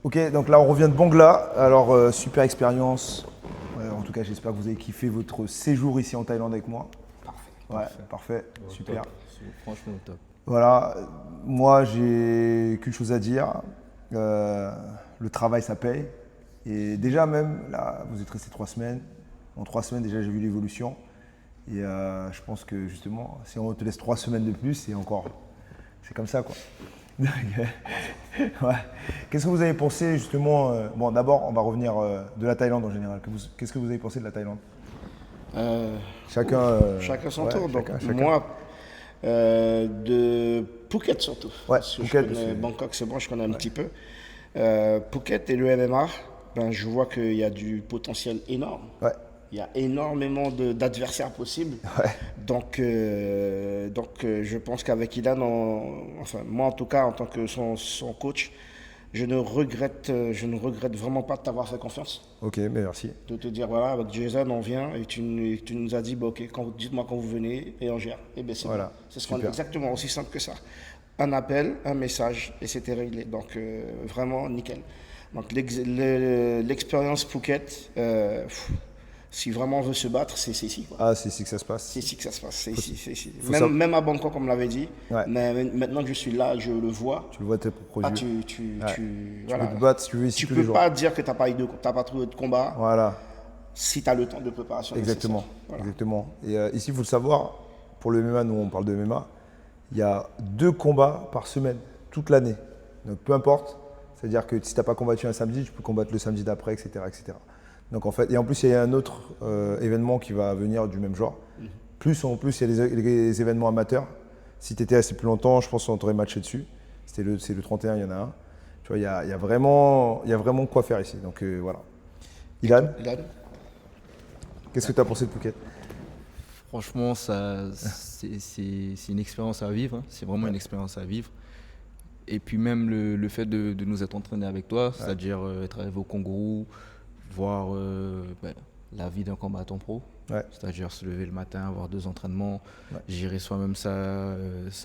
Ok, donc là on revient de Bangla. Alors super expérience. En tout cas, j'espère que vous avez kiffé votre séjour ici en Thaïlande avec moi. Parfait. Ouais, Parfait. parfait, Au super. top. Franchement, au top. Voilà, moi j'ai qu'une chose à dire. Euh, le travail ça paye. Et déjà même, là, vous êtes resté 3 semaines. En 3 semaines déjà j'ai vu l'évolution. Et je pense que justement, si on te laisse 3 semaines de plus, c'est comme ça quoi. Ouais. Qu'est-ce que vous avez pensé justement bon, d'abord, on va revenir de la Thaïlande en général. Qu'est-ce que vous avez pensé de la Thaïlande? Euh, Chacun, ouf, chacun son ouais, tour. Donc chacun. moi, de Phuket surtout, Ouais, parce que je Phuket, parce que connais Bangkok, c'est bon, je connais un ouais, petit peu. Phuket et le MMA, ben, je vois qu'il y a du potentiel énorme. ouais, Il y a énormément d'adversaires possibles. ouais, Donc, je pense qu'avec Ilan, enfin moi en tout cas, en tant que son coach, je ne regrette vraiment pas de t'avoir fait confiance. ok, mais merci. De te dire, voilà, avec Jason, on vient et tu nous as dit, bah, ok, dites-moi quand vous venez et on gère. Et bien c'est bon. Voilà, C'est ce qu'on super. exactement aussi simple que ça. Un appel, un message et c'était réglé. Donc vraiment nickel. Donc l'expérience Phuket, si vraiment on veut se battre, c'est ici quoi. Ah, c'est ici que ça se C'est passe. ici que ça se passe, c'est Faut, ici, c'est ici. faut Même, savoir. même à Bangkok, comme on l'avait dit, Ouais, mais maintenant que je suis là, je le vois. tu le vois de tes propres Ah, yeux. Ouais. Tu peux voilà. te battre si tu veux ici Tu tous les peux jours. pas dire que t'as pas trouvé de combat Voilà, si tu as le temps de préparation nécessaire. exactement, Voilà. exactement. Et ici, il faut le savoir, pour le MMA, nous on parle de MMA, il y a 2 combats par semaine, toute l'année. Donc peu importe, c'est-à-dire que si tu n'as pas combattu un samedi, tu peux combattre le samedi d'après, etc., etc. Donc en fait, et en plus, il y a un autre événement qui va venir du même genre. Plus en plus, il y a les événements amateurs. Si tu étais resté plus longtemps, je pense qu'on t'aurait matché dessus. C'est le 31, il y en a un. Tu vois, il y a vraiment quoi faire ici. Donc voilà. Et toi, Ilan, Ilan? qu'est-ce que tu as pensé de Phuket? Franchement, c'est une expérience à vivre, hein. C'est vraiment Ouais, une expérience à vivre. Et puis même le fait de nous être entraînés avec toi, ouais, c'est-à-dire être arrivé au Kangourou, voir la vie d'un combattant pro, ouais, c'est-à-dire se lever le matin, avoir 2 entraînements, ouais, gérer soi-même sa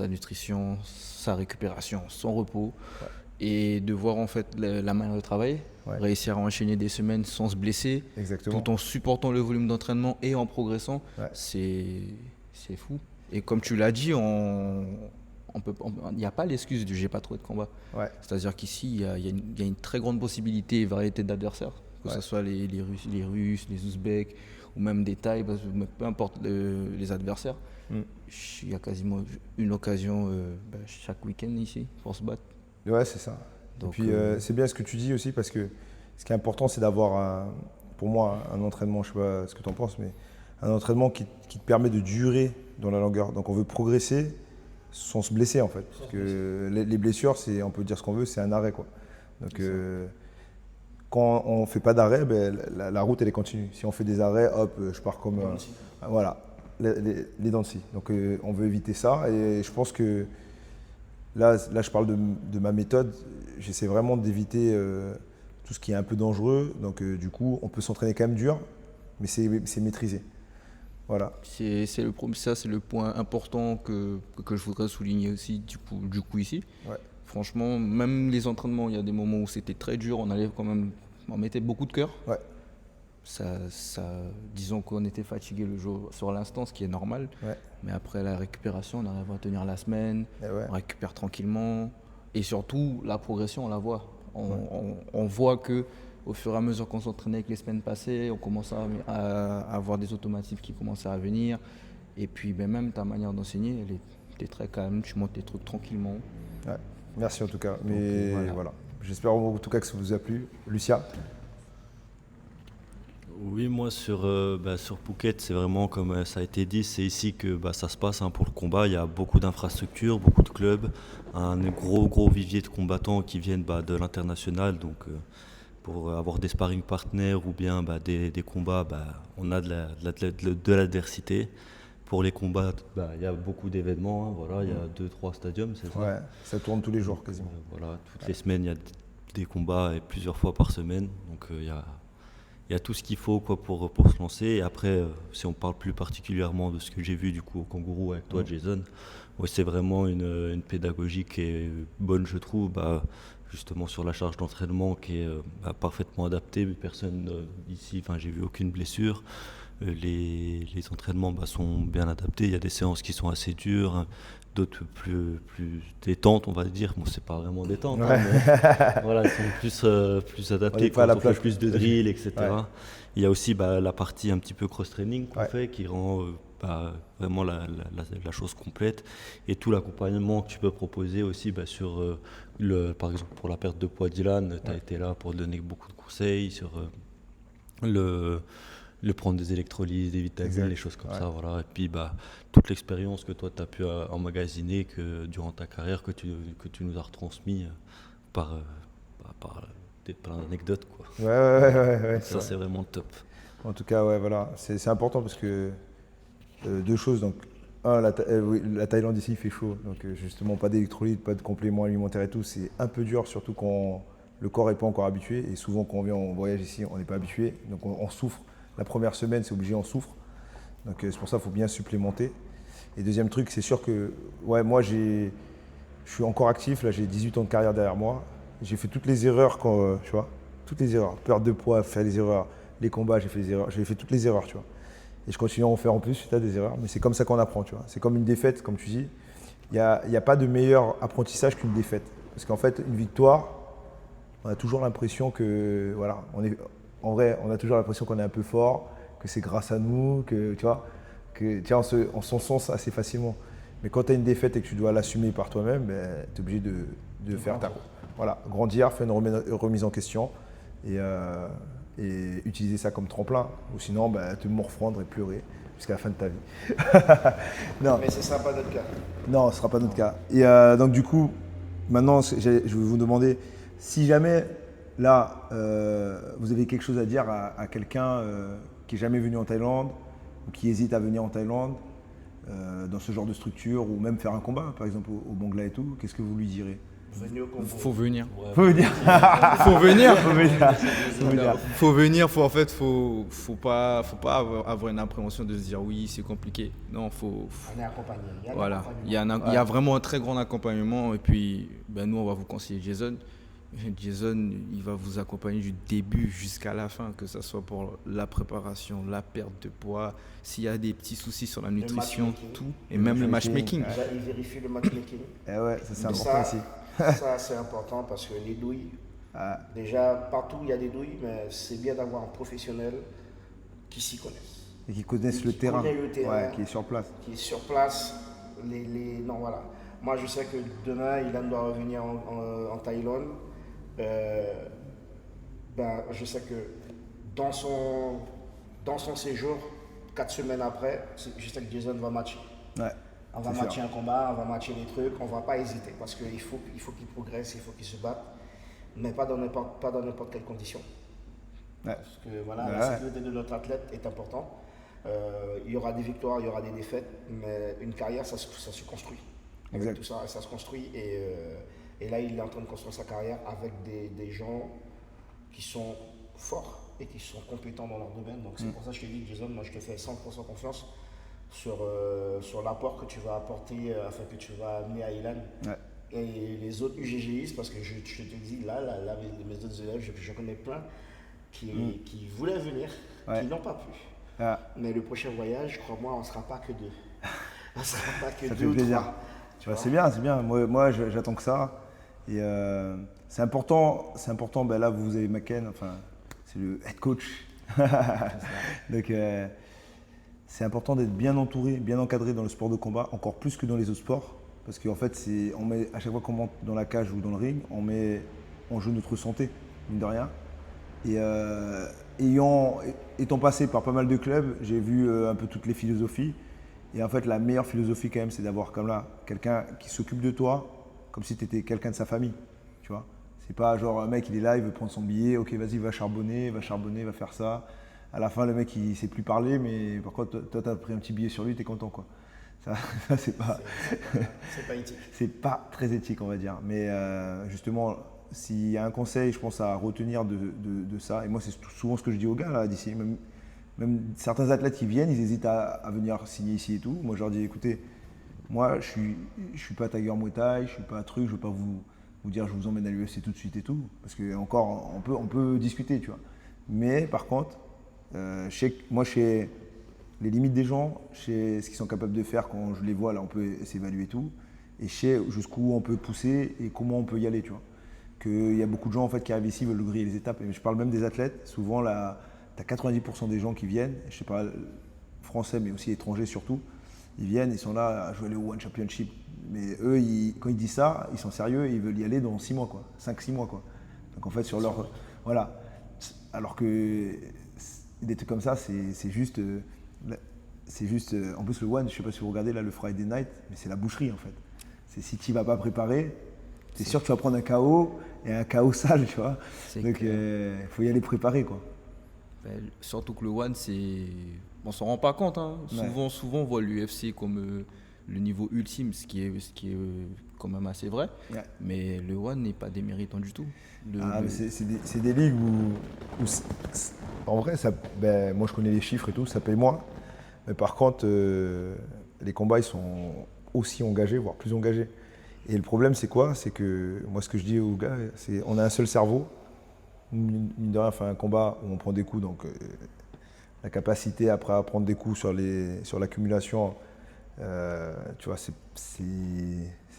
nutrition, sa récupération, son repos, ouais, et de voir en fait la manière de travailler, ouais, réussir à enchaîner des semaines sans se blesser, exactement. tout en supportant le volume d'entraînement et en progressant, Ouais, c'est fou. Et comme tu l'as dit, il n'y a pas l'excuse du j'ai pas trouvé de combat. ouais, C'est-à-dire qu'ici, il y a une très grande possibilité et variété d'adversaires, que ouais. ce soit les Russes, les Ouzbeks ou même des Thaïs, peu importe les adversaires. Mm. Il y a quasiment une occasion chaque week-end ici pour se battre. Ouais, c'est ça. Et Donc, puis, c'est bien ce que tu dis aussi, parce que ce qui est important, c'est d'avoir, pour moi, un entraînement, je ne sais pas ce que tu en penses, mais un entraînement qui te permet de durer dans la longueur. Donc, on veut progresser sans se blesser, en fait. Parce que les blessures, on peut dire ce qu'on veut, c'est un arrêt, quoi. Donc, c'est ça. quand on ne fait pas d'arrêt, ben, la route, elle est continue. Si on fait des arrêts, hop, je pars comme. Voilà, les dents de scie. Donc, on veut éviter ça. Et je pense que là, je parle de ma méthode. J'essaie vraiment d'éviter tout ce qui est un peu dangereux. Donc, du coup, on peut s'entraîner quand même dur, mais c'est maîtrisé. Voilà. Ça, c'est le point important que je voudrais souligner aussi du coup ici. Ouais, Franchement, même les entraînements, il y a des moments où c'était très dur, on mettait beaucoup de cœur. ouais, Disons qu'on était fatigué le jour sur l'instant, ce qui est normal. ouais, Mais après la récupération, on arrive à tenir la semaine, et ouais, on récupère tranquillement. Et surtout, la progression, on la voit. ouais, On voit que au fur et à mesure qu'on s'entraînait avec les semaines passées, on commence à avoir des automatismes qui commençaient à venir. Et puis même ta manière d'enseigner, t'es très calme, tu montes tes trucs tranquillement. ouais. Merci en tout cas. Donc Mais voilà. voilà. J'espère en tout cas que ça vous a plu. Lucia? Oui, moi sur Phuket, c'est vraiment comme ça a été dit, c'est ici que ça se passe hein, pour le combat. Il y a beaucoup d'infrastructures, beaucoup de clubs, un gros vivier de combattants qui viennent de l'international. Donc pour avoir des sparring partners ou bien des combats, on a de l'adversité. Pour les combats, il y a beaucoup d'événements. Hein, voilà, il y a deux, trois stadiums, c'est ça. Ouais, ça tourne tous les Donc jours quasiment. voilà, toutes les semaines, il y a des combats et plusieurs fois par semaine. Donc il y a tout ce qu'il faut quoi, pour se lancer. Et après, si on parle plus particulièrement de ce que j'ai vu du coup au Kangourou avec toi, Mm. Jason, ouais, c'est vraiment une pédagogie qui est bonne, je trouve. justement sur la charge d'entraînement qui est parfaitement adaptée. Personne ici, enfin j'ai vu aucune blessure. Les entraînements sont bien adaptés. Il y a des séances qui sont assez dures, hein, d'autres plus détentes, on va dire. Bon, c'est pas vraiment détente, hein, mais voilà, elles sont plus adaptées quand on fait plus de drill, etc. Ouais. Il y a aussi la partie un petit peu cross-training qu'on fait qui rend vraiment la chose complète. Et tout l'accompagnement que tu peux proposer aussi sur, par exemple, pour la perte de poids d'Ilan, tu as été là pour donner beaucoup de conseils sur le prendre des électrolytes, des vitamines, les choses comme ça. Voilà. Et puis toute l'expérience que toi tu as pu emmagasiner durant ta carrière, que tu nous as retransmis par plein d'anecdotes, quoi. Ouais, ça c'est vraiment top. En tout cas, ouais, voilà, c'est important parce que deux choses. Donc, la Thaïlande ici il fait chaud, donc justement pas d'électrolytes, pas de compléments alimentaires et tout, c'est un peu dur, surtout quand le corps n'est pas encore habitué. Et souvent quand on vient en voyage ici, on n'est pas habitué, donc on souffre. La première semaine, c'est obligé, on souffre. Donc c'est pour ça qu'il faut bien supplémenter. Et deuxième truc, c'est sûr que moi je suis encore actif, là j'ai 18 ans de carrière derrière moi. J'ai fait toutes les erreurs tu vois, toutes les erreurs. Perte de poids, faire les erreurs, les combats, j'ai fait les erreurs, j'ai fait toutes les erreurs, tu vois. Et je continue à en faire en plus suite à des erreurs, mais c'est comme ça qu'on apprend, tu vois. C'est comme une défaite, comme tu dis. Il n'y a pas de meilleur apprentissage qu'une défaite. Parce qu'en fait, une victoire, on a toujours l'impression que, voilà, en vrai, on a toujours l'impression qu'on est un peu fort, que c'est grâce à nous, que tu vois, on s'encense assez facilement. Mais quand tu as une défaite et que tu dois l'assumer par toi-même, tu es obligé de faire grandir, faire une remise en question et utiliser ça comme tremplin. Ou sinon, te morfondre et pleurer jusqu'à la fin de ta vie. Non. Mais ce ne sera pas notre cas. Non, ce ne sera pas notre cas. Et donc du coup, maintenant, je vais vous demander, si jamais, là, vous avez quelque chose à dire à quelqu'un qui n'est jamais venu en Thaïlande ou qui hésite à venir en Thaïlande, dans ce genre de structure, ou même faire un combat, par exemple au Bangla et tout, qu'est-ce que vous lui direz? Faut venir. Faut venir. Faut venir. Faut venir. Faut pas avoir une appréhension de se dire oui, c'est compliqué. Non, On est accompagné. Voilà. Il y a vraiment un très grand accompagnement. Et puis, nous, on va vous conseiller Jason. Jason, il va vous accompagner du début jusqu'à la fin, que ce soit pour la préparation, la perte de poids, s'il y a des petits soucis sur la nutrition, tout, et même le matchmaking. Il vérifie le matchmaking. Ouais, ça c'est important aussi. Ça c'est important parce que les douilles, déjà partout il y a des douilles, mais c'est bien d'avoir un professionnel qui s'y connaisse. Et qui connaissent le terrain, qui est sur place. Qui est sur place. Non, voilà. Moi je sais que demain Ilan doit revenir en Thaïlande. Je sais que dans son séjour, 4 semaines après, je sais que Jason va matcher. Ouais, on va matcher un combat, on va matcher des trucs, on ne va pas hésiter parce qu'il faut qu'il progresse, il faut qu'il se batte, mais pas dans n'importe quelle condition. Ouais. Parce que la sécurité de notre athlète est importante. Il y aura des victoires, il y aura des défaites, mais une carrière, ça se construit. Avec tout ça, ça se construit et là, il est en train de construire sa carrière avec des gens qui sont forts et qui sont compétents dans leur domaine. Donc c'est pour ça que je te dis, Jason, moi je te fais 100% confiance sur l'apport que tu vas apporter, que tu vas amener à Ilan. Ouais. Et les autres UGGistes, parce que je te dis, là mes autres élèves, je connais plein qui voulaient venir, qui n'ont pas pu. Ah. Mais le prochain voyage, crois-moi, on ne sera pas que deux. On ne sera pas que deux ou trois. C'est bien. Moi j'attends que ça. Et c'est important, là vous avez Maken, c'est le head coach. Donc c'est important d'être bien entouré, bien encadré dans le sport de combat, encore plus que dans les autres sports. Parce qu'en fait, à chaque fois qu'on monte dans la cage ou dans le ring, on met en jeu notre santé, mine de rien. Et étant passé par pas mal de clubs, j'ai vu un peu toutes les philosophies. Et en fait, la meilleure philosophie quand même, c'est d'avoir comme là quelqu'un qui s'occupe de toi, comme si tu étais quelqu'un de sa famille, tu vois. C'est pas genre un mec, il est là, il veut prendre son billet, ok, vas-y, va charbonner, va faire ça. À la fin, le mec, il sait plus parler, mais par contre, toi, tu as pris un petit billet sur lui, tu es content, quoi. Ça c'est pas éthique. C'est pas très éthique, on va dire. Mais justement, s'il y a un conseil, je pense à retenir de ça, et moi, c'est souvent ce que je dis aux gars, là, d'ici, même certains athlètes qui viennent, ils hésitent à venir signer ici et tout. Moi, je leur dis, écoutez, moi, je suis pas Tiger Muay Thai, je suis pas un truc, je veux pas vous vous dire je vous emmène à l'UFC tout de suite et tout, parce que encore on peut discuter, tu vois. Mais par contre, je sais les limites des gens, je sais ce qu'ils sont capables de faire quand je les vois, là on peut s'évaluer tout, et je sais jusqu'où on peut pousser et comment on peut y aller, tu vois. Qu'il y a beaucoup de gens en fait qui arrivent ici, veulent griller les étapes, et je parle même des athlètes, souvent là, tu as 90% des gens qui viennent, je sais pas, français mais aussi étrangers surtout, ils viennent, ils sont là, je veux aller au One Championship. Mais eux, quand ils disent ça, ils sont sérieux, ils veulent y aller dans 6 mois, quoi. 5-6 mois, quoi. Donc en fait, sur leur. Voilà. Alors que des trucs comme ça, c'est juste. En plus, le One, je sais pas si vous regardez là le Friday Night, mais c'est la boucherie en fait. C'est si tu vas pas préparer, tu es sûr que tu vas prendre un KO et un KO sale, tu vois. Donc il faut y aller préparer, quoi. Surtout que le One, on s'en rend pas compte. Hein. Ouais. Souvent, on voit l'UFC comme le niveau ultime, ce qui est quand même assez vrai. Ouais. Mais le One n'est pas déméritant du tout. Mais c'est des ligues où en vrai, moi je connais les chiffres et tout, ça paye moins. Mais par contre, les combats ils sont aussi engagés, voire plus engagés. Et le problème c'est quoi? C'est que moi ce que je dis aux gars, c'est on a un seul cerveau. Mine de rien, enfin un combat où on prend des coups, donc la capacité après à prendre des coups sur l'accumulation, tu vois,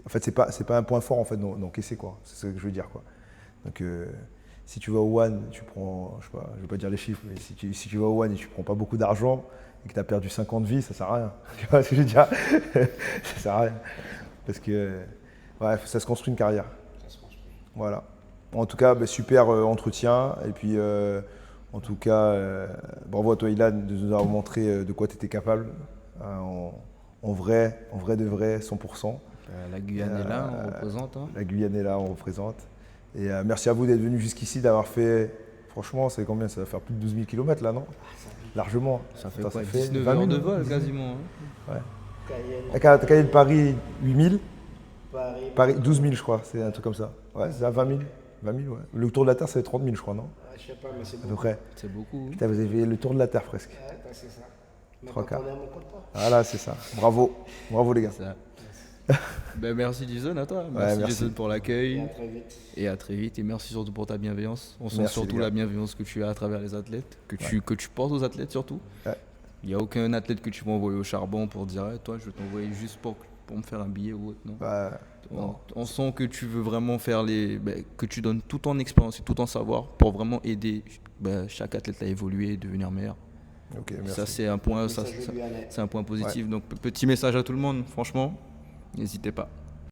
en fait c'est pas un point fort en fait d'encaisser, quoi. C'est ce que je veux dire, quoi. Donc si tu vas au One, tu prends, je sais pas, je vais pas dire les chiffres, mais si tu vas au One et tu prends pas beaucoup d'argent et que tu as perdu 50 vies, ça sert à rien. Tu vois ce que je veux dire? Ça sert à rien. Parce que ouais, ça se construit une carrière. Voilà. En tout cas, super entretien. Et puis, en tout cas, bravo à toi, Ilan, de nous avoir montré de quoi tu étais capable. En vrai de vrai, 100%. La Guyane est là, on représente. Hein. La Guyane est là, on représente. Et merci à vous d'être venu jusqu'ici, d'avoir fait. Franchement, c'est combien? Ça va faire plus de 12 000 km là, non? Largement. Ça fait Attends, quoi, ça fait 19 20 heures 000, de vol 19 quasiment. Hein. Ouais. Cayenne Paris, 8 000. Paris, 12 000, je crois. C'est un truc comme ça. Ouais, c'est à 20 000. 20 000, ouais. Le tour de la Terre, c'est 30 000, je crois, non? je sais pas, mais c'est À peu beaucoup. près. C'est beaucoup. Putain, vous avez fait le tour de la Terre presque. Ouais, c'est ça. Mais Trois quand quarts. on aime, on compte pas. Voilà, c'est ça. Bravo. Bravo, les gars. Ça. Merci Jason à toi. Ouais, Merci merci. Jason pour Et l'accueil. à très vite. Et à très vite. Et merci surtout pour ta bienveillance. On sent Merci, surtout les gars. la bienveillance que tu as à travers les athlètes, que tu portes aux athlètes surtout. Ouais. Il n'y a aucun athlète que tu vas envoyer au charbon pour dire toi je vais t'envoyer juste pour me faire un billet ou autre. Non. Bah, On sent que tu veux vraiment faire que tu donnes tout ton expérience et tout ton savoir pour vraiment aider chaque athlète à évoluer et devenir meilleur. ok, merci. Ça c'est un point, Message de Guyane. c'est un point positif. Donc petit message à tout le monde, franchement, n'hésitez pas.